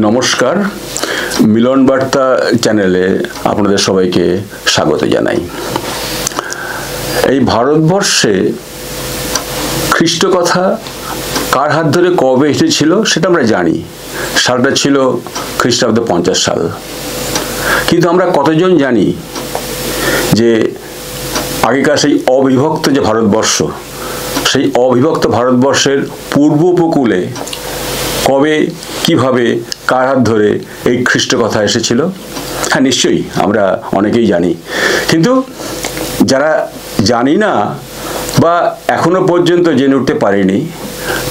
নমস্কার, মিলন বার্তা চ্যানেলে আপনাদের সবাইকে স্বাগত জানাই। এই ভারতবর্ষে খ্রিস্ট কথা কার হাত ধরে কবে এসেছিল সেটা আমরা জানি। সালটা ছিল খ্রিস্টাব্দ 50 সাল। কিন্তু আমরা কতজন জানি যে আগেকার সেই অবিভক্ত যে ভারতবর্ষ, সেই অবিভক্ত ভারতবর্ষের পূর্ব উপকূলে কবে কিভাবে কার হাত ধরে এই খ্রিস্ট কথা এসেছিল? হ্যাঁ, নিশ্চয়ই আমরা অনেকেই জানি। কিন্তু যারা জানি না বা এখনো পর্যন্ত জেনে উঠতে পারেনি,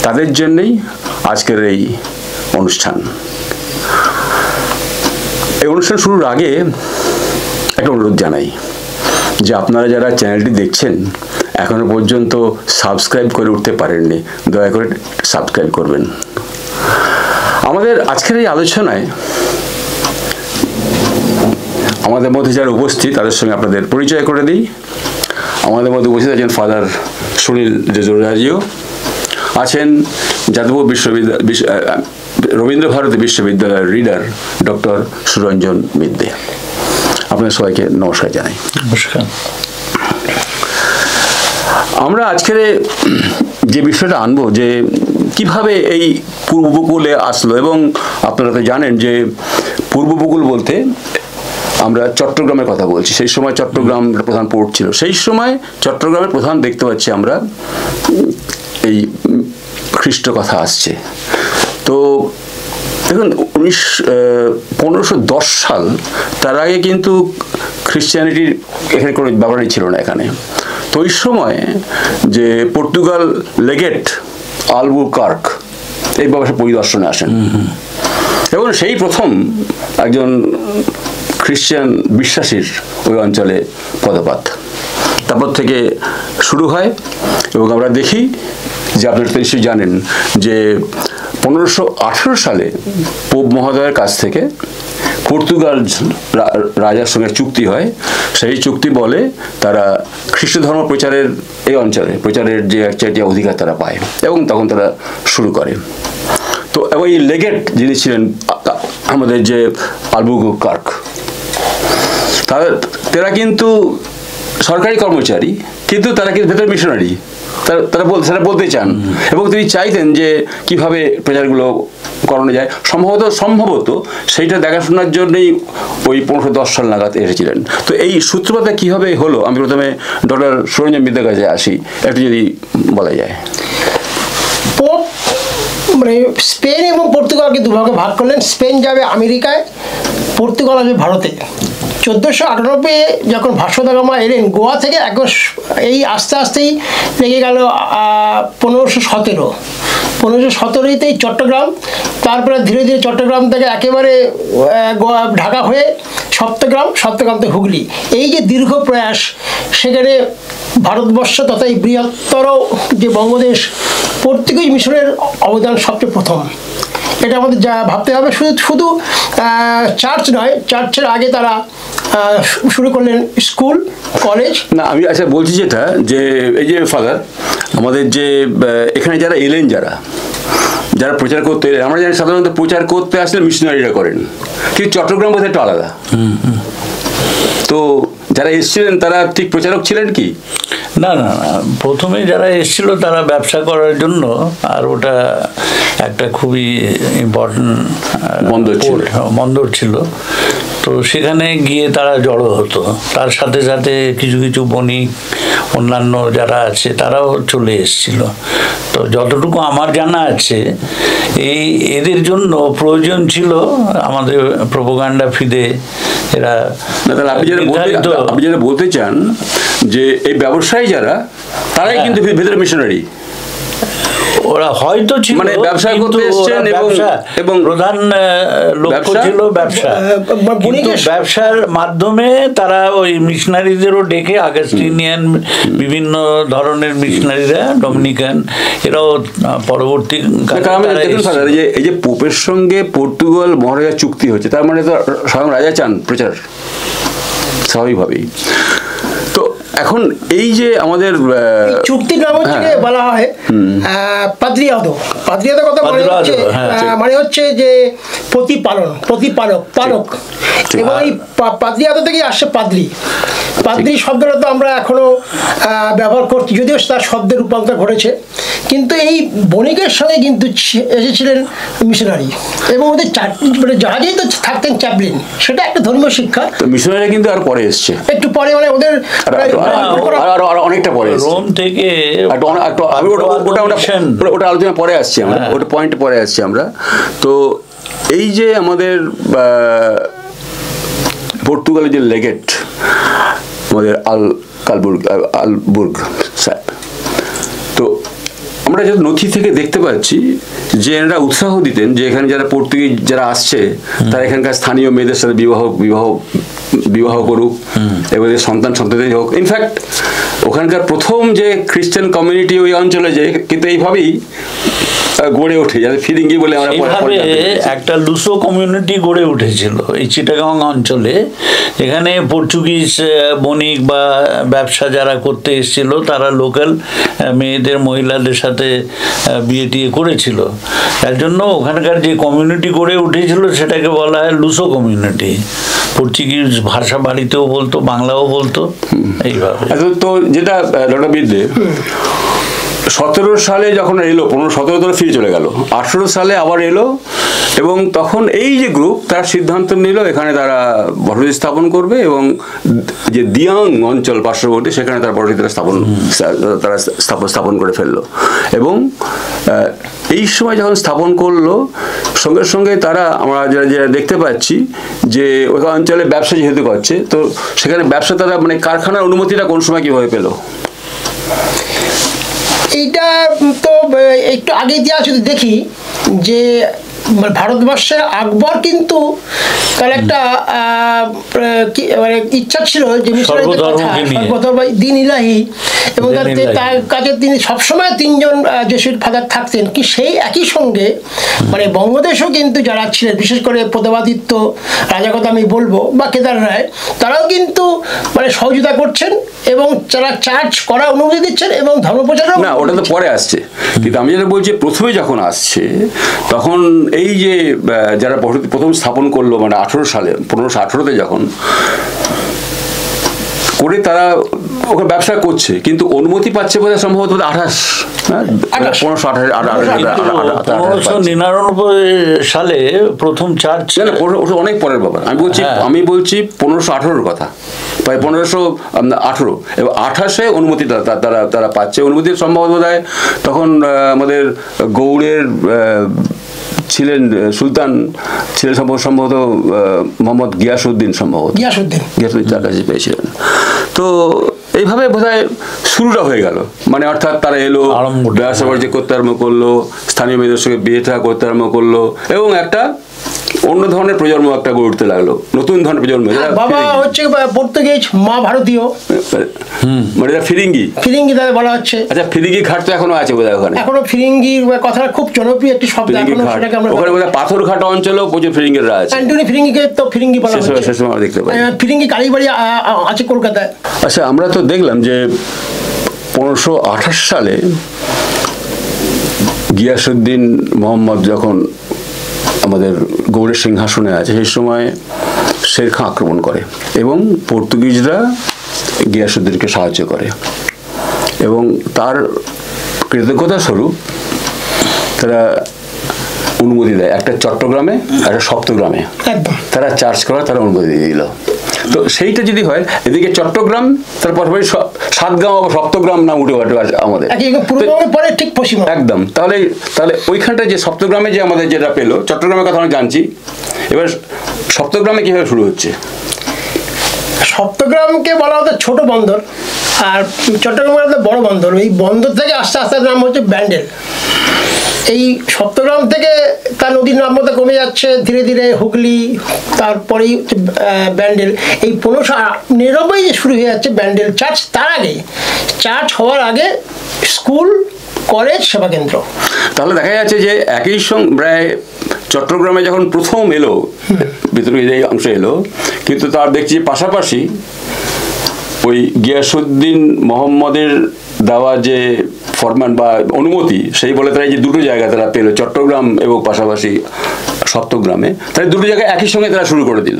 তাদের জন্যই আজকের এই অনুষ্ঠান। এই অনুষ্ঠান শুরুর আগে একটা অনুরোধ জানাই যে আপনারা যারা চ্যানেলটি দেখছেন এখনো পর্যন্ত সাবস্ক্রাইব করে উঠতে পারেননি, দয়া করে সাবস্ক্রাইব করবেন। আমাদের আজকের এই আলোচনায় আমাদের মধ্যে যারা উপস্থিত তাদের সঙ্গে আপনাদের পরিচয় করে দিই। আমাদের মধ্যে উপস্থিত আছেন ফাদার সুনীল জেজুরাজিও, আছেন যাদবপুর রবীন্দ্র ভারতী বিশ্ববিদ্যালয়ের রিডার ডক্টর সুরঞ্জন মিদ্দে। আপনাদের সবাইকে নমস্কার জানাই। নমস্কার। আমরা আজকের যে বিষয়টা আনবো যে কিভাবে এই পূর্ব উপকূলে আসলো, এবং আপনারা তো জানেন যে পূর্ব উপকূল বলতে আমরা চট্টগ্রামের কথা বলছি। সেই সময় চট্টগ্রাম প্রধান পোর্ট ছিল। সেই সময় চট্টগ্রামের প্রধান দেখতে পাচ্ছি আমরা এই খ্রিস্ট কথা আসছে। তো দেখুন 1510 সাল, তার আগে কিন্তু খ্রিশ্চানিটির এখানে কোনো ব্যাপারই ছিল না এখানে। তো ওই সময় যে পর্তুগাল লেগেট আলবুকার্ক এই ব্যবসা পরিদর্শনে আসেন, এবং সেই প্রথম একজন খ্রিশ্চান বিশ্বাসীর ওই অঞ্চলে পদপাত। তারপর থেকে শুরু হয়, এবং আমরা দেখি যে আপনারা নিশ্চয়ই জানেন যে 1518 সালে পোপ মহোদয়ের কাছ থেকে পর্তুগাল রাজার সঙ্গে চুক্তি হয়। সেই চুক্তি বলে তারা খ্রিস্ট ধর্ম প্রচারের এই অঞ্চলে প্রচারের যে একটা অধিকার তারা পায়, এবং তখন তারা শুরু করে। তো এবং এই লেগেট যিনি ছিলেন আমাদের যে আলবুকার্ক, তারা কিন্তু সরকারি কর্মচারী, কিন্তু তারা কিন্তু ভেতর মিশনারি। তারা বলতে চান, এবং তিনি চাইতেন যে কিভাবে প্রচারগুলো করানো যায়। সম্ভবত সেইটা দেখাশোনার জন্যই ওই 1510 সাল নাগাদ এসেছিলেন। তো এই সূত্রপাতটা কীভাবে হলো, আমি প্রথমে ডক্টর সুরঞ্জন মিদ্দার কাছে আসি, একটু যদি বলা যায়। পোপ মানে স্পেন এবং পর্তুগালকে দুভাগে ভাগ করলেন। স্পেন যাবে আমেরিকায়, পর্তুগাল আসবে ভারতে। 1498 যখন ভাস্কো দা গামা এলেন গোয়া থেকে, এখন এই আস্তে আস্তেই লেগে গেল 1517তেই চট্টগ্রাম। তারপরে ধীরে ধীরে চট্টগ্রাম থেকে একেবারে ঢাকা হয়ে সপ্তগ্রাম থেকে হুগলি। এই যে দীর্ঘ প্রয়াস, সেখানে ভারতবর্ষ তথা এই বৃহত্তর যে বঙ্গদেশ, পর্তুগিজ মিশনের অবদান সবচেয়ে প্রথম। এটা আমাদের যা ভাবতে হবে। শুধু চার্চ নয়, চার্চের আগে তারা শুরু করলেন স্কুল, কলেজ। না, আমি আচ্ছা বলছি যেটা, যে এই যে ফাদার আমাদের যে এখানে যারা এলেন, যারা প্রচার করতে এলেন, আমরা জানি সাধারণত প্রচার করতে আসলে মিশনারিরা করেন, কিন্তু চট্টগ্রাম বোধহয় একটু আলাদা। তো যারা এসেছিলেন তারা ঠিক প্রচারক ছিলেন কি? না, প্রথমে যারা এসেছিল তারা ব্যবসা করার জন্য, আর ওটা একটা খুবই ইম্পর্টেন্ট বন্দর ছিল। তো সেখানে গিয়ে তারা জড়ো হতো। তার সাথে সাথে কিছু কিছু বণিক, অন্যান্য যারা আছে তারাও চলে এসেছিল। তো যতটুকু আমার জানা আছে, এদের জন্য প্রয়োজন ছিল আমাদের প্রোপাগান্ডা ফিদে। এরা আপনি যেটা বলতে চান যে এই ব্যবসায়ী যারা, তারাই কিন্তু ভেতরে মিশনারি। ওরা হয়তো ছিল, মানে ব্যবসা করতে এসেছেন, এবং প্রধান লক্ষ্য ছিল ব্যবসা। কিন্তু ব্যবসার মাধ্যমে তারা ওই মিশনারিদেরও ডেকে, আগাস্টিনিয়ান বিভিন্ন ধরনের মিশনারিরা, ডোমিনিকান, এরাও পরবর্তী এই যে পোপের সঙ্গে পর্তুগাল মহারাজার চুক্তি হচ্ছে, তার মানে তো স্বয়ং রাজা চান প্রচার, স্বাভাবিকভাবেই। তো এখন এই যে আমাদের চুক্তির নাম হচ্ছে বলা হয় পাদ্রিয়াদ। পাদ্রিয়াদ কথা মানে হচ্ছে যে প্রতিপালক পালক, এবং এই পাদ্রিয়াদ থেকেই আসছে পাদ্রি। পাদ্রি শব্দটা তো আমরা এখনো ব্যবহার করছি, যদিও তার শব্দের রূপান্তর ঘটেছে, কিন্তু এই বণিকের সঙ্গে কিন্তু এসেছিলেন মিশনারি, এবং ওদের মানে জাহাজেই তো থাকতেন চ্যাপলিন, সেটা একটা ধর্মীয় শিক্ষা। মিশনারি কিন্তু আর পরে এসছে, একটু পরে, মানে ওদের অনেকটা পরে রোম থেকে ওটা আলোচনা পরে আসছি আমরা, ওটা পয়েন্ট পরে আসছি আমরা। তো এই যে আমাদের পর্তুগালের যে লেগেট আমাদের আলবুর্গ সাহেব, তো আমরা যে নথি থেকে দেখতে পাচ্ছি যে এনারা উৎসাহ দিতেন যে এখানে যারা পর্তুগিজ যারা আসছে তারা এখানকার স্থানীয় মেয়েদের সাথে বিবাহ করুক এবং সন্তানদের হোক। ইনফ্যাক্ট ওখানকার প্রথম যে খ্রিস্টান কমিউনিটি ওই অঞ্চলে যে কিন্তু এইভাবেই গড়ে ওঠে, যাতে ফিরিঙ্গি বলে আমরা একটা লুসো কমিউনিটি গড়ে উঠেছিল এই চিটাগাং অঞ্চলে, যেখানে পর্তুগিজ বণিক বা ব্যবসা যারা করতে এসেছিল তারা লোকাল মেয়েদের মহিলাদের সাথে বিয়ে টিয়ে করেছিল। তার জন্য ওখানকার যে কমিউনিটি গড়ে উঠেছিল সেটাকে বলা হয় লুসো কমিউনিটি। পর্তুগিজ ভাষা বাড়িতেও বলতো, বাংলাও বলতো, এইভাবে। তো যেটা ডক্টর বিদ্যে 17 সালে যখন এলো, 15-17 ধরে ফিরে চলে গেল, 18 সালে আবার এলো, এবং তখন এই যে গ্রুপ তারা সিদ্ধান্ত নিল এখানে তারা বসতি স্থাপন করবে, এবং যে দিয়াং অঞ্চল পার্শ্ববর্তী সেখানে তারা বসতি স্থাপন করে ফেললো। এবং এই সময় যখন স্থাপন করলো সঙ্গে সঙ্গে তারা আমরা যারা দেখতে পাচ্ছি যে ওই অঞ্চলে ব্যবসা যেহেতু করছে, তো সেখানে ব্যবসা তারা মানে কারখানার অনুমতিটা কোন সময় কীভাবে পেলো? এইটা তো একটু আগে ইতিহাস যদি দেখি যে ভারতবর্ষের আকবর কিন্তু তার একটা মানে ইচ্ছা ছিল যে দিন ইলাহি, এবং তার কাছে তিনি সবসময় 3 জন জেসুইট ফাদার থাকতেন। কি সেই একই সঙ্গে মানে বঙ্গদেশও কিন্তু যারা ছিলেন, বিশেষ করে প্রতাপাদিত্য রাজার কথা আমি বলবো, বা কেদার রায়, তারাও কিন্তু মানে সহযোগিতা করছেন এবং যারা চার্চ করা অনুমতি দিচ্ছেন এবং ধর্মপ্রচার। না, ওটা তো পরে আসছে, কিন্তু আমি যেটা বলছি প্রথমে যখন আসছে তখন এই যে যারা প্রথম স্থাপন করলো মানে 18 সালে 1518-তে যখন করে তারা ওকে ব্যবসা করছে, কিন্তু অনুমতি পাচ্ছে বোধহয় সম্ভবত 1599 সালে প্রথম চার্চ। অনেক পরের ব্যাপার, আমি বলছি 1518-র কথা, প্রায় 1518 এবং 28-এ অনুমতিটা তারা পাচ্ছে। অনুমতি সম্ভবত বোধহয় তখন আমাদের গৌড়ের ছিলেন সুলতান ছিলেন সম্ভবত মোহাম্মদ গিয়াসউদ্দিন, তার কাছে পেয়েছিলেন। তো এইভাবে বোধহয় শুরুটা হয়ে গেল, মানে অর্থাৎ তারা এলো, ব্যবসা বাণিজ্য করতে আরম্ভ করলো, স্থানীয় মেয়েদের সঙ্গে বিয়ে থা করতে আরম্ভ করলো, এবং একটা অন্য ধরনের প্রজন্ম একটা গড়ে উঠতে লাগলো, নতুন ধরনের প্রজন্ম। বাবা হচ্ছে পর্তুগিজ, মা ভারতীয়, মানে ফিরিঙ্গি তাদের বলা হচ্ছে। আচ্ছা, ফিরিঙ্গি ঘাট তো এখনো আছে বোধহয় ওখানে, এখনো ফিরিঙ্গির কথাটা খুব জনপ্রিয় একটি শব্দ। ওখানে বোধহয় পাথরঘাট অঞ্চলেও প্রচুর ফিরিঙ্গিরা আছে। অ্যান্টনি ফিরিঙ্গিকে তো ফিরিঙ্গি বলা হচ্ছে, সে সময় দেখতে পাই। ফিরিঙ্গি কালীবাড়ি আছে কলকাতায়। আচ্ছা, আমরা তো দেখলাম যে 1528 সালে গিয়াসউদ্দিন মোহাম্মদ যখন আমাদের গৌড়ের সিংহাসনে আছে, সেই সময় শের খাঁ আক্রমণ করে এবং পর্তুগিজরা গিয়াসউদ্দিনকে সাহায্য করে, এবং তার কৃতজ্ঞতা স্বরূপ তারা অনুমতি দেয় একটা চট্টগ্রামে, একটা সপ্তগ্রামে তারা চার্জ করা তারা অনুমতি দিয়ে দিল। তো সেইটা যদি হয় এদিকে চট্টগ্রাম, তার পাশাপাশি সাতগাঁও বা সপ্তগ্রাম নাম উঠে আমাদের একদম। তাহলে ওইখানটা যে সপ্তগ্রামে যে আমাদের যেটা পেলো, চট্টগ্রামের কথা আমি জানছি, এবার সপ্তগ্রামে কিভাবে শুরু হচ্ছে? সপ্তগ্রামকে বলা হতো ছোট বন্দর, আর চট্টগ্রামের বড় বন্দর। এই বন্দর থেকে আস্তে আস্তে নাম হচ্ছে ব্যান্ডেল। এই সপ্তগ্রাম থেকে তার নদীর নামতা কমে যাচ্ছে ধীরে ধীরে হুগলি, তারপরেই ব্যান্ডেল। এই 1599 যে শুরু হয়ে যাচ্ছে ব্যান্ডেল চার্চ। তার আগে চার্চ হওয়ার আগে স্কুল, কলেজ, সেবা কেন্দ্র। তাহলে দেখা যাচ্ছে যে একই সঙ্গে প্রায় চট্টগ্রামে যখন প্রথম এলো, ভিতরে এই অংশ এলো, কিন্তু তার দেখছি পাশাপাশি ওই গিয়াসউদ্দিন মোহাম্মদের দেওয়া যে ফরমান বা অনুমতি, সেই বলে তারা যে দুটো জায়গা তারা পেল, চট্টগ্রাম এবং পাশাপাশি সপ্তগ্রামে, তাই দুটো জায়গায় একই সঙ্গে তারা শুরু করে দিল।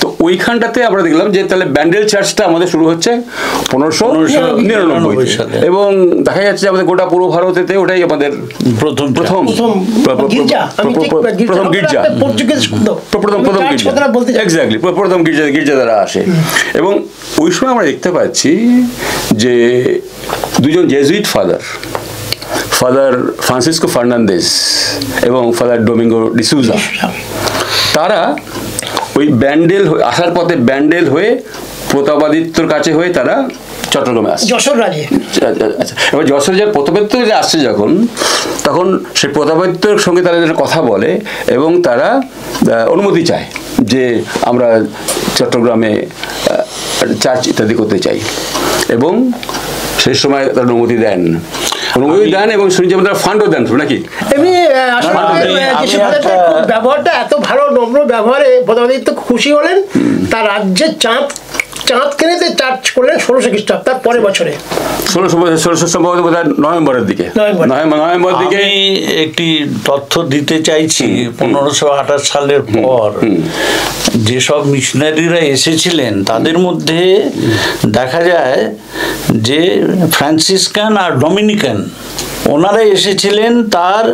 তো ওইখানটাতে আমরা দেখলাম যে তাহলে ব্যান্ডেল চার্চটা আমাদের শুরু হচ্ছে 1599 সালে, এবং দেখা যাচ্ছে আমাদের গোটা পূর্ব ভারতেতে ওটাই আমাদের প্রথম গির্জা, এক্স্যাক্টলি প্রথম গির্জা দ্বারা আসে। এবং ওই সময় আমরা দেখতে পাচ্ছি যে দুজন জেজুইট ফাদার ফ্রান্সিসকো ফার্নান্দেজ এবং ফাদার ডোমিঙ্গো ডিসুজা, তারা ওই ব্যান্ডেল আসার পথে ব্যান্ডেল হয়ে প্রতাপাদিত্যর কাছে হয়ে তারা চট্টগ্রামে আসছে, যশোর রাজে। আচ্ছা, এবার যশোর যে প্রতাপাদিত্য যে আসছে যখন, তখন সেই প্রতাপাদিত্যর সঙ্গে তারা কথা বলে এবং তারা অনুমতি চায় যে আমরা চট্টগ্রামে চার্চ ইত্যাদি করতে চাই, এবং সেই সময় তারা অনুমতি দেন এবং শুনছি তারা ফান্ডও দেন নাকি। এমনি ব্যবহারটা এত ভালো, নম্র ব্যবহারে প্রতাপাদিত্য খুশি হলেন, তার রাজ্যের চাঁদ কিনেতে চার্জ করলেন 1600 খ্রিস্টাব্দ, তার পরের বছরে 1600 সম্ভবত নভেম্বরের দিকে। আমি একটি তথ্য দিতে চাইছি, 1528 সালের পর যেসব মিশনারিরা এসেছিলেন তাদের মধ্যে দেখা যায় যে ফ্রান্সিসকান আর ডমিনিকান ওনারা এসেছিলেন, তার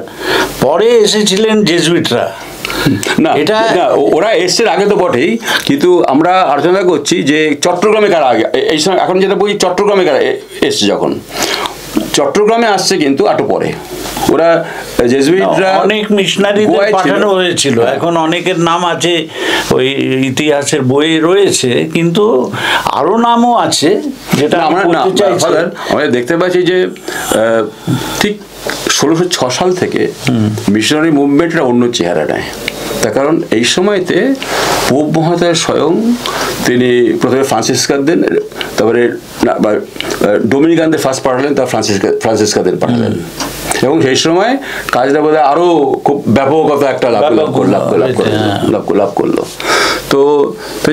পরে এসেছিলেন জেজুইটরা। না, এটা ওরা এসছে আগে তো বটেই, কিন্তু আমরা আলোচনা করছি যে চট্টগ্রামে কারা আগে, এই সময় এখন যেটা বলছি চট্টগ্রামে কারা এসছে, যখন চট্টগ্রামে আসছে কিন্তু আটো পরে। ওরা জেজুইটরা অনেক মিশনারি পাঠানো হয়েছিল, এখন অনেকের নাম আছে ওই ইতিহাসের বই রয়েছে, কিন্তু আরো নামও আছে যেটা আমরা দেখতে পাচ্ছি যে ঠিক 1606 সাল থেকে মিশনারি মুভমেন্টটা অন্য চেহারা নেয়। তার কারণ এই সময়তে পোপ মহাশয় স্বয়ং তিনি প্রথমে ফ্রান্সিসকানদের, তারপরে ডোমিনিকানদের ফার্স্ট পাঠালেন, তারপর ফ্রান্সিসকানদের পাঠালেন, এবং সেই সময় কাজটা বোধহয় আরো খুব ব্যাপকতা একটা লাভ করলো। তো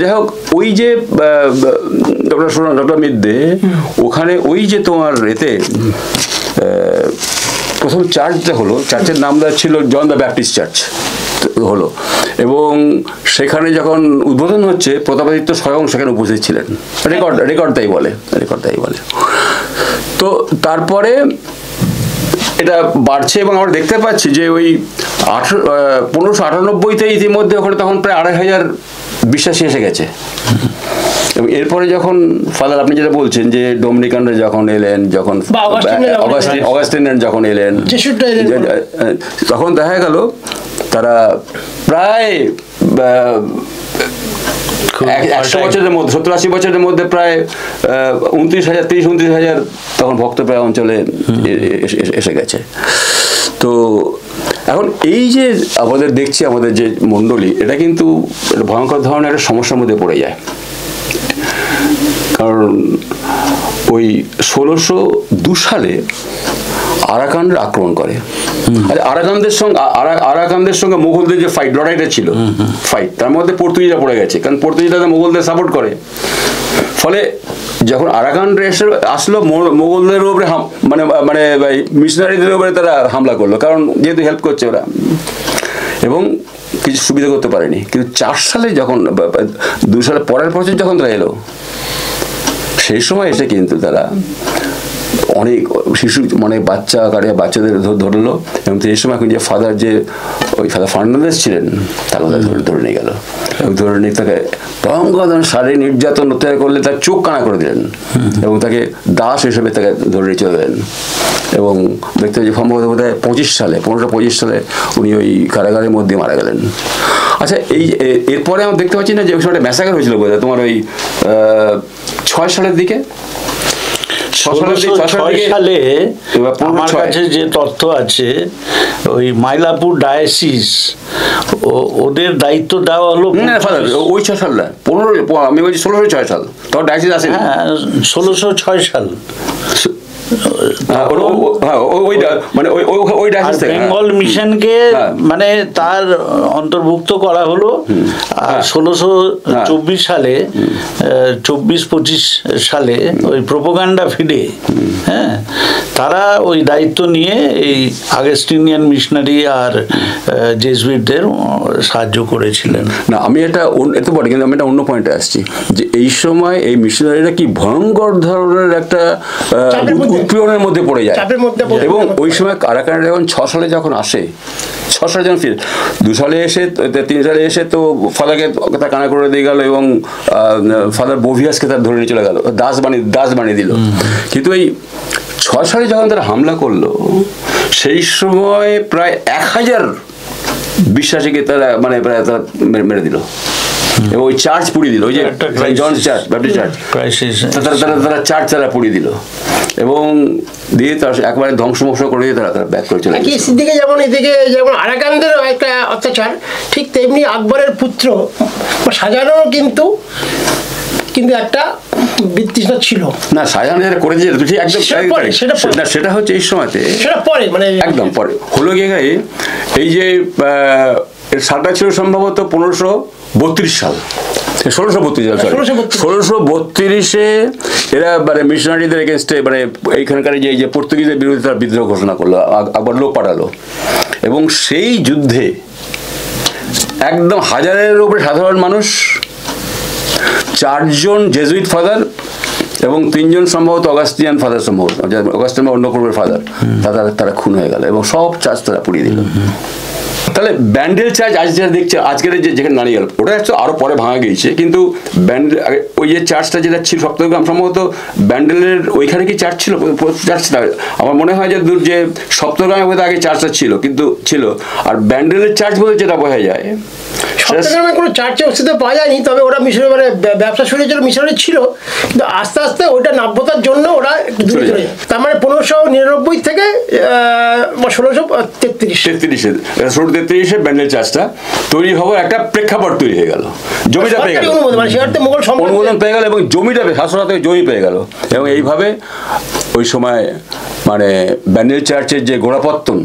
যাই হোক, ওই যে ডক্টর মিদ্দে ওখানে ওই যে তোমার এতে প্রথম চার্চটা হলো, চার্চের নাম ছিল জন দ্য ব্যাপটিস্ট চার্চ হলো, এবং সেখানে যখন উদ্বোধন হচ্ছে প্রতাপাদিত্য স্বয়ং সেখানে উপস্থিত ছিলেন, রেকর্ড তাই বলে। তো তারপরে এটা বাড়ছে এবং আমরা দেখতে পাচ্ছি যে ওই 1598-তে ইতিমধ্যে ওখানে তখন প্রায় 2500 বিশ্বাসী এসে গেছে। এবং এরপরে যখন ফাদার আপনি যেটা বলছেন যে ডোমিনিকানরা যখন এলেন, যখন অগাস্টিনার যখন এলেন, তখন দেখা গেল তারা প্রায় 100 বছরের মধ্যে, 70-80 বছরের মধ্যে প্রায় 29,000 তখন ভক্ত প্রায় অঞ্চলে এসে গেছে। তো এখন এই যে আমাদের দেখছি আমাদের যে মণ্ডলী, এটা কিন্তু ভয়ঙ্কর ধরনের একটা সমস্যার মধ্যে পড়ে যায়। কারণ ওই 1602 সালে আরাকানরা আক্রমণ করে। আরাকানদের সঙ্গে মুঘলদের যে লড়াইটা ছিল, তার মধ্যে পর্তুগিজরা পড়ে গেছে, কারণ পর্তুগিজরা মোগলদের সাপোর্ট করে। ফলে যখন আরাকানরা এসে আসলো, মোগলদের উপরে মানে মিশনারিদের উপরে তারা হামলা করলো, কারণ যেহেতু হেল্প করছে ওরা, এবং কিছু সুবিধা করতে পারেনি। কিন্তু 4 সালে যখন 2 সালে পরের বছর যখন তারা এলো, সেই সময় এসে কিন্তু তারা অনেক শিশু মানে বাচ্চাদের ধরলো, এবং এই সময় এখন যে ফাদার ফার্নান্দেজ ছিলেন তাকে ধরে নিয়ে গেল, এবং ধরে নিয়ে তাকে শারীরিক নির্যাতন অত্যাচার করলে তার চোখ কানা করে দিলেন, এবং তাকে দাস হিসেবে তাকে ধরে নিয়ে চলে গেলেন। এবং দেখতে যে সম্ভবত বোধহয় 1525 সালে উনি ওই কারাগারের মধ্যে মারা গেলেন। আচ্ছা, এরপরে আমরা দেখতে পাচ্ছি না যে ওই সময় একটা ম্যাসাকার হয়েছিল বোধহয় তোমার ওই 6 সালের দিকে। 1606 সালে আমার কাছে যে তথ্য আছে, ওই মাইলাপুর ডায়াসিস ওদের দায়িত্ব দেওয়া হলো। ওই 6 সাল না, 15, আমি বলছি 1606 সাল, তখন ডায়াসিস আসে। 1606 সাল বেঙ্গল মিশনকে মানে তার অন্তর্ভুক্ত করা হলো। আর 1624 সালে 24-25 সালে ওই প্রোপাগান্ডা ফিডে, হ্যাঁ, তারা ওই দায়িত্ব নিয়ে এই আগস্টিনিয়ান মিশনারি আর জেসুইটদের সাহায্য করেছিলেন। না, আমি এটা এত বটে, কিন্তু আমি একটা অন্য পয়েন্টে আসছি যে এই সময় এই মিশনারিরা কি ভয়ঙ্কর ধরনের একটা উৎপীড়নের মধ্যে পড়ে যায়। এবং ওই সময় আরাকান যখন 6 সালে যখন আসে, 6 সালে যখন ফিরে, 2 সালে এসে 3 সালে এসে তো ফাদারকে তার কানা করে দিয়ে গেল এবং ফাদার বোভিয়াসকে তার ধরে নিয়ে চলে গেল, দাস বানিয়ে দিল। কিন্তু এই 6 সালে যখন তারা হামলা করলো, সেই সময় প্রায় 1000 বিশ্বাসীকে তারা মানে প্রায় তারা মেরে দিল এবং ওই চার্চ পুড়িয়ে দিল, ওই যে জন চার্চ, ব্যাপটিস্ট চার্চ, তারা চার্চ তারা পুড়িয়ে দিল এবং দিয়ে তার একবারে ধ্বংসমংস করে দিয়ে তারা ব্যাক করে চলে গেছে। এদিকে যেমন আরাকানদের একটা অত্যাচার, ঠিক তেমনি আকবরের পুত্র শাহজাহানও কিন্তু একটা বিতৃষ্ণা ছিল। না, শাহজাহান যেটা করে দিয়েছে একদম সেটা হচ্ছে এই সময়তে, সেটা পরে মানে একদম পরে হলো গিয়ে এই যে সালটা ছিল সম্ভবত 1532 সাল, 1632 এরা মানে মিশনারিদের এগেনস্টে মানে এইখানকার যে পর্তুগিজের বিরুদ্ধে তারা বিদ্রোহ ঘোষণা করলো, আকবর লোক পাঠালো এবং সেই যুদ্ধে একদম 1000-এর উপরে সাধারণ মানুষ, 4 জন জেসুইট ফাদার এবং 3 জন সম্ভবত অগাস্টিয়ান ফাদার, সম্ভবত অগাস্টিয়ান অন্য পূর্বের ফাদার, তারা খুন হয়ে গেল এবং সব চার্চ তারা পুড়িয়ে দিল। তাহলে ব্যান্ডেল চার্চ আজ যেটা দেখছে আজকের যেখানে দাঁড়িয়ে গেল, ওটা একটু আরো পরে ভাঙা গিয়েছে, কিন্তু ওই যে চার্চটা যেটা ছিল সপ্তগ্রাম, সম্ভবত ব্যান্ডেলের ওইখানে কি চার্চ ছিল? চার্চটা আমার মনে হয় যে সপ্তগ্রামে বোধহয় আগে চার্চটা ছিল, কিন্তু ছিল। আর ব্যান্ডেলের চার্চ বলতে যেটা বোঝা যায়, সপ্তগ্রামে কোনো চার্চের অস্তিত্ব পাওয়া যায়নি, তবে ওরা মিশনারি মানে ব্যবসা শুরু হয়েছিল, মিশনারি ছিল, কিন্তু আস্তে আস্তে ওইটা নাব্যতার জন্য ওরা দূরে চলে যায়। তার মানে 1599 থেকে 1633 ব্যান্ডেল চার্চটা তৈরি হওয়ার একটা প্রেক্ষাপট তৈরি হয়ে গেল, জমিটা পেয়ে গেল, অনুমোদন পেয়ে গেল এবং জমিটা হাসপাতাল থেকে জমি পেয়ে গেল এবং এইভাবে ওই সময় মানে ব্যান্ডেল চার্চের যে গোড়াপত্তন,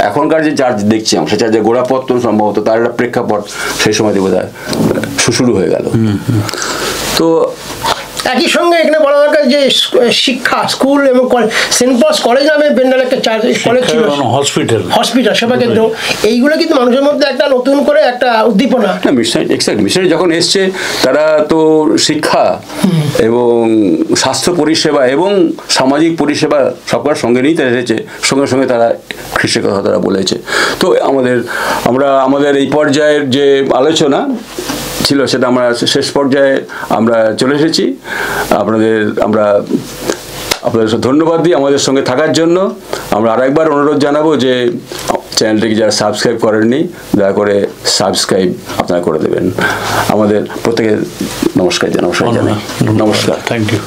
এখনকার যে চার্চ দেখছি আমরা, সেটা যে গোড়াপত্তন সম্ভবত তার একটা প্রেক্ষাপট সেই সময় বোধহয় শুরু হয়ে গেল। তো একই সঙ্গে এখানে বলা দরকার যে শিক্ষা, স্কুল এবং সেন্ট পলস কলেজ নামে বেন্ডাল একটা কলেজ ছিল, হসপিটাল, সেবা কেন্দ্র, এইগুলো কিন্তু মানুষের মধ্যে একটা নতুন করে একটা উদ্দীপনা। মিশনারি যখন এসছে তারা তো শিক্ষা এবং স্বাস্থ্য পরিষেবা এবং সামাজিক পরিষেবা সবকার সঙ্গে নিয়ে তারা এসেছে, সঙ্গে সঙ্গে তারা খ্রিস্টের কথা তারা বলেছে। তো আমাদের এই পর্যায়ের যে আলোচনা ছিল সেটা আমরা শেষ পর্যায়ে আমরা চলে এসেছি। আপনাদের ধন্যবাদ দিই আমাদের সঙ্গে থাকার জন্য। আমরা আরেকবার অনুরোধ জানাবো যে চ্যানেলটিকে যারা সাবস্ক্রাইব করেননি, দয়া করে সাবস্ক্রাইব আপনারা করে দেবেন। আমাদের প্রত্যেকের নমস্কার জানাই। নমস্কার, থ্যাংক ইউ।